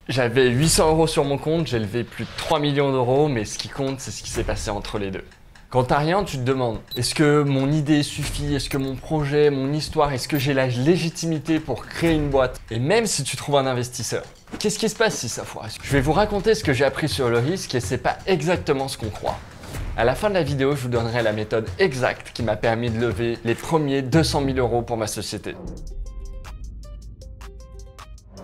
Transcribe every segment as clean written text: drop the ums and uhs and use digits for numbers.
J'avais 800 € sur mon compte, j'ai levé plus de 3 millions d'euros, mais ce qui compte, c'est ce qui s'est passé entre les deux. Quand t'as rien, tu te demandes, est-ce que mon idée suffit? Est-ce que mon projet, mon histoire, est-ce que j'ai la légitimité pour créer une boîte? Et même si tu trouves un investisseur, qu'est-ce qui se passe si ça foire? Je vais vous raconter ce que j'ai appris sur le risque et c'est pas exactement ce qu'on croit. À la fin de la vidéo, je vous donnerai la méthode exacte qui m'a permis de lever les premiers 200 000 € pour ma société.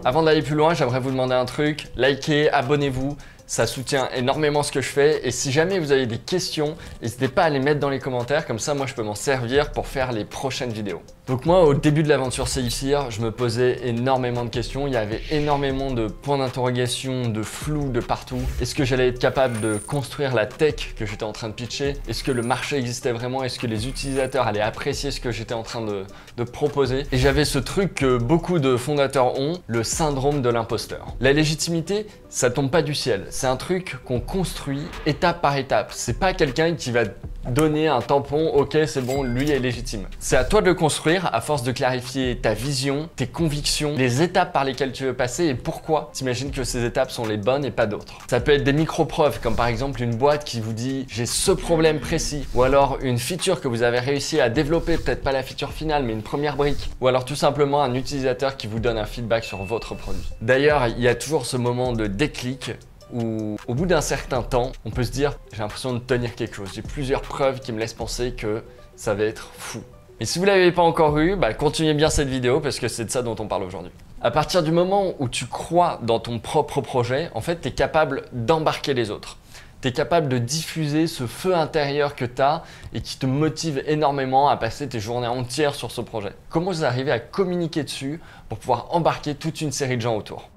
Avant d'aller plus loin, j'aimerais vous demander un truc, likez, abonnez-vous, ça soutient énormément ce que je fais et si jamais vous avez des questions, n'hésitez pas à les mettre dans les commentaires, comme ça moi je peux m'en servir pour faire les prochaines vidéos. Donc moi au début de l'aventure Sailfear, je me posais énormément de questions, il y avait énormément de points d'interrogation, de flou de partout. Est-ce que j'allais être capable de construire la tech que j'étais en train de pitcher? Est-ce que le marché existait vraiment? Est-ce que les utilisateurs allaient apprécier ce que j'étais en train de proposer? Et j'avais ce truc que beaucoup de fondateurs ont, le syndrome de l'imposteur. La légitimité, ça tombe pas du ciel. C'est un truc qu'on construit étape par étape. C'est pas quelqu'un qui va donner un tampon, ok c'est bon, lui est légitime. C'est à toi de le construire à force de clarifier ta vision, tes convictions, les étapes par lesquelles tu veux passer et pourquoi t'imagines que ces étapes sont les bonnes et pas d'autres. Ça peut être des micro-preuves comme par exemple une boîte qui vous dit j'ai ce problème précis ou alors une feature que vous avez réussi à développer, peut-être pas la feature finale mais une première brique ou alors tout simplement un utilisateur qui vous donne un feedback sur votre produit. D'ailleurs, il y a toujours ce moment de déclic où au bout d'un certain temps, on peut se dire j'ai l'impression de tenir quelque chose. J'ai plusieurs preuves qui me laissent penser que ça va être fou. Et si vous ne l'avez pas encore eu, continuez bien cette vidéo parce que c'est de ça dont on parle aujourd'hui. À partir du moment où tu crois dans ton propre projet, en fait, tu es capable d'embarquer les autres. Tu es capable de diffuser ce feu intérieur que tu as et qui te motive énormément à passer tes journées entières sur ce projet. Comment vous arrivez à communiquer dessus pour pouvoir embarquer toute une série de gens autour?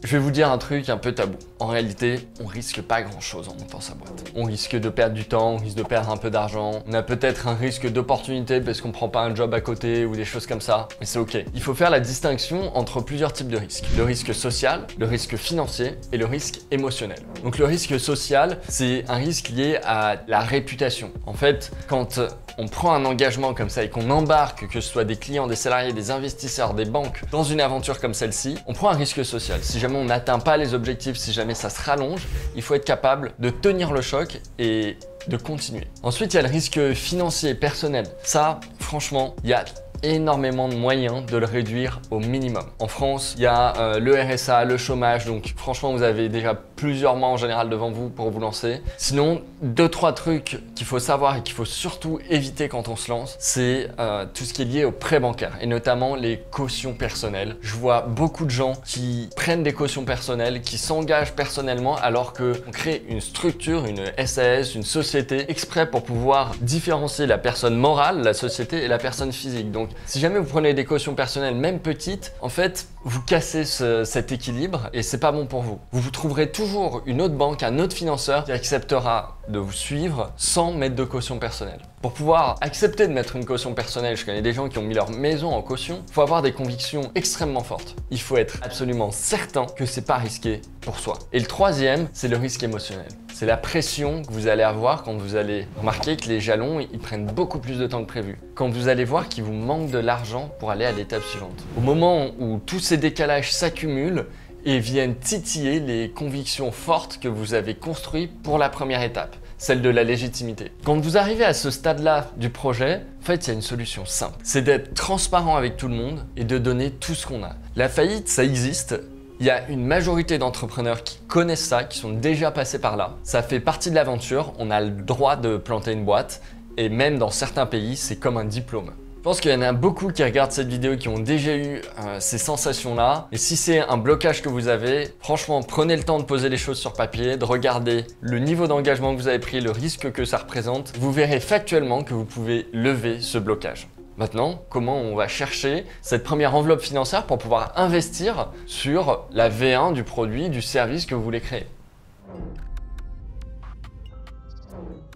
Je vais vous dire un truc un peu tabou. En réalité, on risque pas grand chose en montant sa boîte. On risque de perdre du temps, on risque de perdre un peu d'argent. On a peut-être un risque d'opportunité parce qu'on prend pas un job à côté ou des choses comme ça. Mais c'est ok. Il faut faire la distinction entre plusieurs types de risques. Le risque social, le risque financier et le risque émotionnel. Donc le risque social, c'est un risque lié à la réputation. En fait, quand on prend un engagement comme ça et qu'on embarque, que ce soit des clients, des salariés, des investisseurs, des banques, dans une aventure comme celle-ci, on prend un risque social. Si jamais on n'atteint pas les objectifs, si jamais ça se rallonge, il faut être capable de tenir le choc et de continuer. Ensuite, il y a le risque financier personnel. Ça, franchement, il y a énormément de moyens de le réduire au minimum. En France, il y a le RSA, le chômage, donc franchement, vous avez déjà plusieurs mois en général devant vous pour vous lancer. Sinon, 2-3 trucs qu'il faut savoir et qu'il faut surtout éviter quand on se lance, c'est tout ce qui est lié au prêt bancaire et notamment les cautions personnelles. Je vois beaucoup de gens qui prennent des cautions personnelles, qui s'engagent personnellement alors qu'on crée une structure, une SAS, une société exprès pour pouvoir différencier la personne morale, la société et la personne physique. Donc, si jamais vous prenez des cautions personnelles, même petites, en fait, vous cassez cet équilibre et c'est pas bon pour vous. Vous trouverez toujours une autre banque, un autre financeur qui acceptera de vous suivre sans mettre de caution personnelle. Pour pouvoir accepter de mettre une caution personnelle, je connais des gens qui ont mis leur maison en caution, il faut avoir des convictions extrêmement fortes. Il faut être absolument certain que c'est pas risqué pour soi. Et le troisième, c'est le risque émotionnel. C'est la pression que vous allez avoir quand vous allez remarquer que les jalons, ils prennent beaucoup plus de temps que prévu. Quand vous allez voir qu'il vous manque de l'argent pour aller à l'étape suivante. Au moment où tous ces décalages s'accumulent et viennent titiller les convictions fortes que vous avez construites pour la première étape, celle de la légitimité. Quand vous arrivez à ce stade-là du projet, en fait, il y a une solution simple. C'est d'être transparent avec tout le monde et de donner tout ce qu'on a. La faillite, ça existe. Il y a une majorité d'entrepreneurs qui connaissent ça, qui sont déjà passés par là. Ça fait partie de l'aventure, on a le droit de planter une boîte et même dans certains pays, c'est comme un diplôme. Je pense qu'il y en a beaucoup qui regardent cette vidéo qui ont déjà eu ces sensations-là. Et si c'est un blocage que vous avez, franchement, prenez le temps de poser les choses sur papier, de regarder le niveau d'engagement que vous avez pris, le risque que ça représente. Vous verrez factuellement que vous pouvez lever ce blocage. Maintenant, comment on va chercher cette première enveloppe financière pour pouvoir investir sur la V1 du produit, du service que vous voulez créer?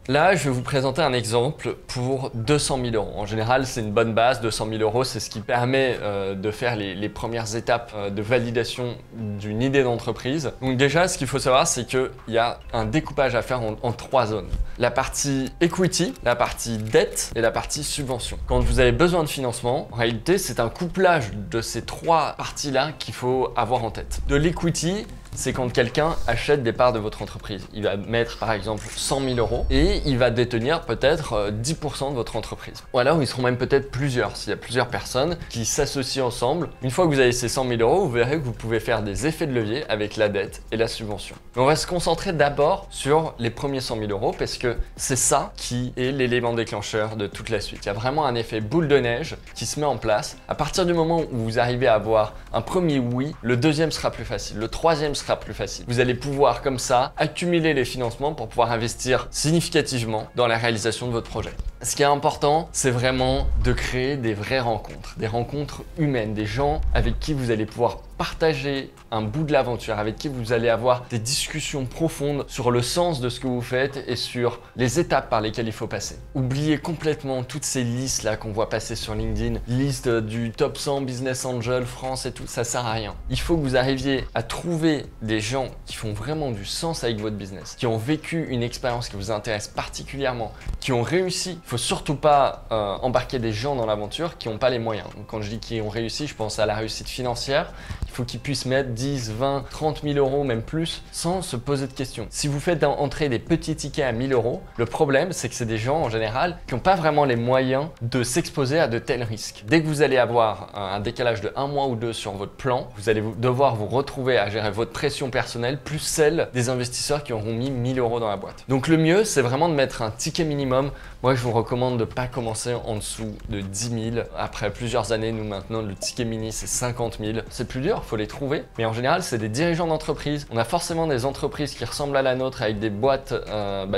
Là, je vais vous présenter un exemple pour 200 000 euros. En général, c'est une bonne base. 200 000 euros, c'est ce qui permet de faire les premières étapes de validation d'une idée d'entreprise. Donc déjà, ce qu'il faut savoir, c'est qu'il y a un découpage à faire en 3 zones. La partie equity, la partie dette et la partie subvention. Quand vous avez besoin de financement, en réalité, c'est un couplage de ces 3 parties-là qu'il faut avoir en tête. De l'equity, c'est quand quelqu'un achète des parts de votre entreprise. Il va mettre par exemple 100 000 euros et il va détenir peut-être 10% de votre entreprise. Ou alors ils seront même peut-être plusieurs, s'il y a plusieurs personnes qui s'associent ensemble. Une fois que vous avez ces 100 000 euros, vous verrez que vous pouvez faire des effets de levier avec la dette et la subvention. Mais on va se concentrer d'abord sur les premiers 100 000 euros parce que c'est ça qui est l'élément déclencheur de toute la suite. Il y a vraiment un effet boule de neige qui se met en place. À partir du moment où vous arrivez à avoir un premier oui, le deuxième sera plus facile, le troisième sera plus facile. Vous allez pouvoir comme ça accumuler les financements pour pouvoir investir significativement dans la réalisation de votre projet. Ce qui est important, c'est vraiment de créer des vraies rencontres, des rencontres humaines, des gens avec qui vous allez pouvoir partager un bout de l'aventure, avec qui vous allez avoir des discussions profondes sur le sens de ce que vous faites et sur les étapes par lesquelles il faut passer. Oubliez complètement toutes ces listes là qu'on voit passer sur LinkedIn, liste du top 100 Business Angel France et tout, ça sert à rien. Il faut que vous arriviez à trouver des gens qui font vraiment du sens avec votre business, qui ont vécu une expérience qui vous intéresse particulièrement, qui ont réussi. Il faut surtout pas embarquer des gens dans l'aventure qui n'ont pas les moyens. Donc, quand je dis qu'ils ont réussi, je pense à la réussite financière. Il faut qu'ils puissent mettre 10, 20, 30 000 euros, même plus, sans se poser de questions. Si vous faites entrer des petits tickets à 1000 euros, le problème, c'est que c'est des gens, en général, qui n'ont pas vraiment les moyens de s'exposer à de tels risques. Dès que vous allez avoir un décalage de 1 mois ou 2 sur votre plan, vous allez devoir vous retrouver à gérer votre pression personnelle, plus celle des investisseurs qui auront mis 1000 euros dans la boîte. Donc le mieux, c'est vraiment de mettre un ticket minimum. Moi, je vous recommande de ne pas commencer en dessous de 10 000. Après plusieurs années, nous maintenant, le ticket mini, c'est 50 000. C'est plus dur, il faut les trouver. Mais en général, c'est des dirigeants d'entreprise. On a forcément des entreprises qui ressemblent à la nôtre avec des boîtes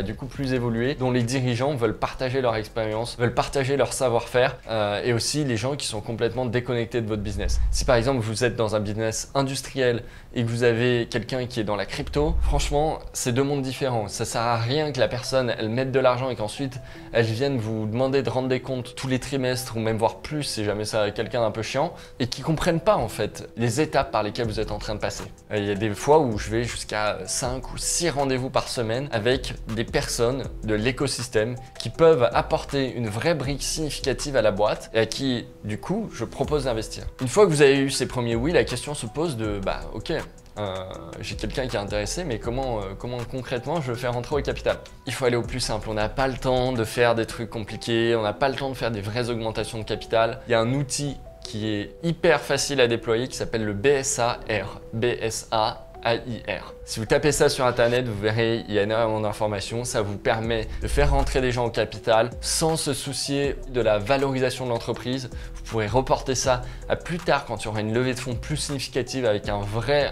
du coup plus évoluées, dont les dirigeants veulent partager leur expérience, veulent partager leur savoir-faire et aussi les gens qui sont complètement déconnectés de votre business. Si par exemple, vous êtes dans un business industriel et que vous avez quelqu'un qui est dans la crypto, franchement, c'est 2 mondes différents. Ça sert à rien que la personne, elle mette de l'argent et qu'ensuite, elle vienne vous demander de rendre des comptes tous les trimestres ou même voire plus si jamais c'est quelqu'un d'un peu chiant et qui comprennent pas en fait les étapes par lesquelles vous êtes en train de passer. Il y a des fois où je vais jusqu'à 5 ou 6 rendez-vous par semaine avec des personnes de l'écosystème qui peuvent apporter une vraie brique significative à la boîte et à qui, du coup, je propose d'investir. Une fois que vous avez eu ces premiers oui, la question se pose de ok, j'ai quelqu'un qui est intéressé, mais comment concrètement je le fais rentrer au capital? Il faut aller au plus simple. On n'a pas le temps de faire des trucs compliqués, on n'a pas le temps de faire des vraies augmentations de capital. Il y a un outil qui est hyper facile à déployer qui s'appelle le BSAR. BSAIR. Si vous tapez ça sur internet, vous verrez, il y a énormément d'informations. Ça vous permet de faire rentrer des gens au capital sans se soucier de la valorisation de l'entreprise. Vous pourrez reporter ça à plus tard quand il y aura une levée de fonds plus significative avec un vrai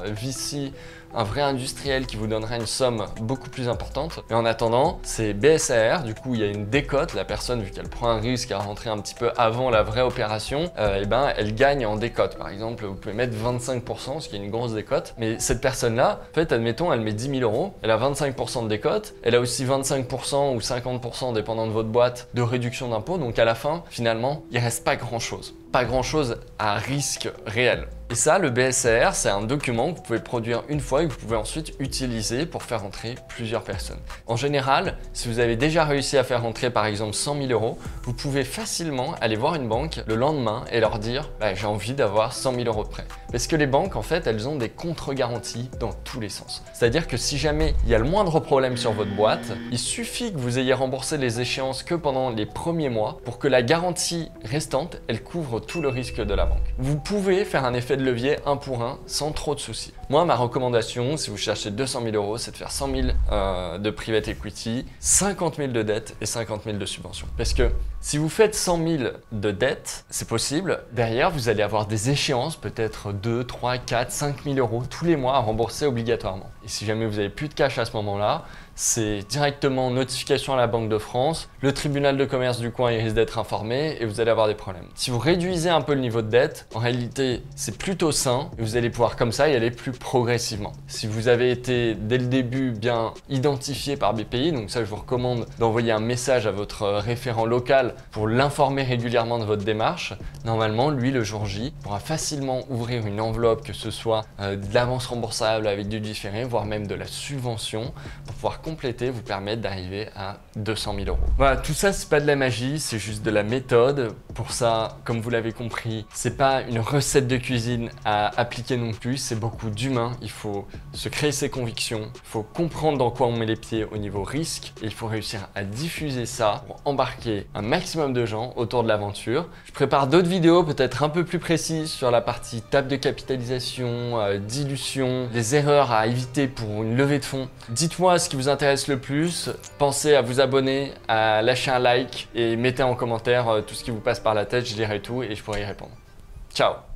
VC, un vrai industriel qui vous donnera une somme beaucoup plus importante. Mais en attendant, c'est BSAR, du coup il y a une décote. La personne, vu qu'elle prend un risque à rentrer un petit peu avant la vraie opération, elle gagne en décote. Par exemple, vous pouvez mettre 25%, ce qui est une grosse décote. Mais cette personne-là, en fait, admettons, elle met 10 000 euros, elle a 25% de décote, elle a aussi 25% ou 50% dépendant de votre boîte de réduction d'impôt. Donc à la fin, finalement, il reste pas grand-chose. Pas grand-chose à risque réel. Et ça, le BSAR, c'est un document que vous pouvez produire une fois et que vous pouvez ensuite utiliser pour faire rentrer plusieurs personnes. En général, si vous avez déjà réussi à faire rentrer par exemple 100 000 euros, vous pouvez facilement aller voir une banque le lendemain et leur dire j'ai envie d'avoir 100 000 euros de prêt. Parce que les banques, en fait, elles ont des contre-garanties dans tous les sens. C'est-à-dire que si jamais il y a le moindre problème sur votre boîte, il suffit que vous ayez remboursé les échéances que pendant les premiers mois pour que la garantie restante, elle couvre tout le risque de la banque. Vous pouvez faire un effet de levier 1 pour 1 sans trop de soucis. Moi, ma recommandation, si vous cherchez 200 000 euros, c'est de faire 100 000 de private equity, 50 000 de dette et 50 000 de subvention. Parce que si vous faites 100 000 de dette, c'est possible. Derrière, vous allez avoir des échéances, peut-être 2, 3, 4, 5 000 euros tous les mois à rembourser obligatoirement. Et si jamais vous n'avez plus de cash à ce moment-là, c'est directement notification à la Banque de France. Le tribunal de commerce du coin il risque d'être informé et vous allez avoir des problèmes. Si vous réduisez un peu le niveau de dette, en réalité c'est plutôt sain et vous allez pouvoir comme ça y aller plus progressivement. Si vous avez été dès le début bien identifié par BPI, donc ça je vous recommande d'envoyer un message à votre référent local pour l'informer régulièrement de votre démarche. Normalement lui le jour J pourra facilement ouvrir une enveloppe, que ce soit de l'avance remboursable avec du différé, voire même de la subvention pour pouvoir compléter, vous permettre d'arriver à 200 000 euros. Voilà, tout ça c'est pas de la magie, c'est juste de la méthode. Pour ça, comme vous l'avez compris, c'est pas une recette de cuisine à appliquer non plus, c'est beaucoup d'humain. Il faut se créer ses convictions, il faut comprendre dans quoi on met les pieds au niveau risque et il faut réussir à diffuser ça pour embarquer un maximum de gens autour de l'aventure. Je prépare d'autres vidéos peut-être un peu plus précises sur la partie table de capitalisation, dilution, les erreurs à éviter pour une levée de fonds. Dites-moi ce qui vous intéresse le plus, pensez à vous abonner, à lâcher un like et mettez en commentaire tout ce qui vous passe par la tête, je lirai tout et je pourrai y répondre. Ciao!